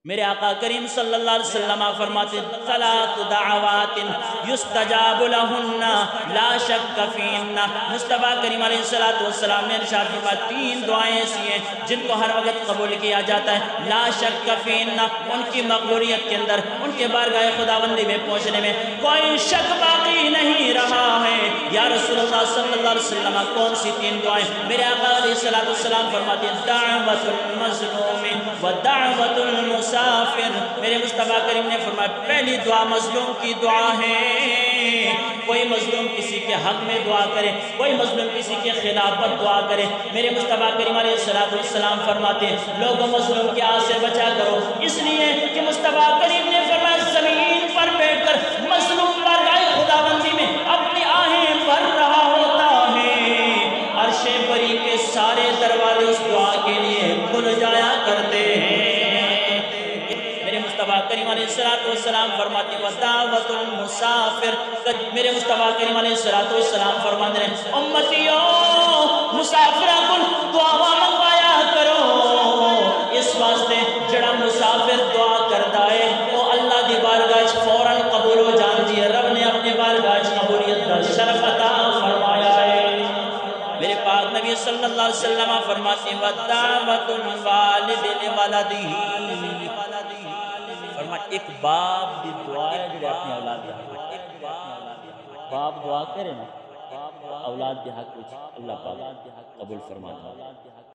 میرے آقا کریم صلی اللہ علیہ وسلم فرماتے ثلاث دعوات یستجاب لہن لا شک فیہن۔ مصطفیٰ کریم علیہ السلام نے ارشاد فرمایا تین دعائیں ایسی ہیں جن کو ہر وقت قبول کیا جاتا ہے، لا شک فیہن، ان کی مقبولیت کے اندر، ان کے بارگاہ خداوندی میں پہنچنے میں کوئی شک باقی نہیں رہا ہے۔ یا رسول اللہ صلی اللہ علیہ وسلم کون سی تین دعائیں؟ میرے آقا علیہ السلام فرماتے ہیں دعوت المظلوم و دعوت المسافر۔ میرے مصطفیٰ کریم نے فرمایا پہلی دعا مظلوم کی دعا ہے، کوئی مظلوم کسی کے حق میں دعا کرے، کوئی مظلوم کسی کے خلاف پر دعا کرے۔ میرے مصطفیٰ کریم علیہ السلام فرماتے ہیں لوگوں مظلوم کی آہ سے بچا کرو، اس لیے کہ مصطفیٰ کریم نے فرمایا زمین پر بیٹھ کر مظلوم بارگاہ خداوندی میں اپنی آہیں بھر رہا ہوتا ہے، عرش بری کے سارے دروازے اس دعا کے لیے کھل جایا کرتے ہیں۔ میرے مصطفیٰ کریم علیہ السلام فرماتے ہیں وَدَعْوَةُ الْمُسَافِرِ۔ میرے مصطفیٰ کریم علیہ السلام فرماتے ہیں امتیوں مسافرہ کن دعا منگوایا کرو، اس واسطے جڑا مسافر دعا کرتا ہے وہ اللہ دی بارگاہ فوراً قبول ہو جانتی ہے، رب نے اپنے بارگاہ قبولیت کا شرف عطا فرمایا ہے۔ میرے پاک نبی صلی اللہ علیہ وسلم فرماتے ہیں وَدَعْوَةُ الْوَالِدِ لِوَلَدِهِ۔ فرمایا ایک باپ دی دعا ہے جو اپنی اولاد دے حق میں، باپ دعا کرے نا اولاد دے حق میں اللہ پاک قبول فرماتا ہے۔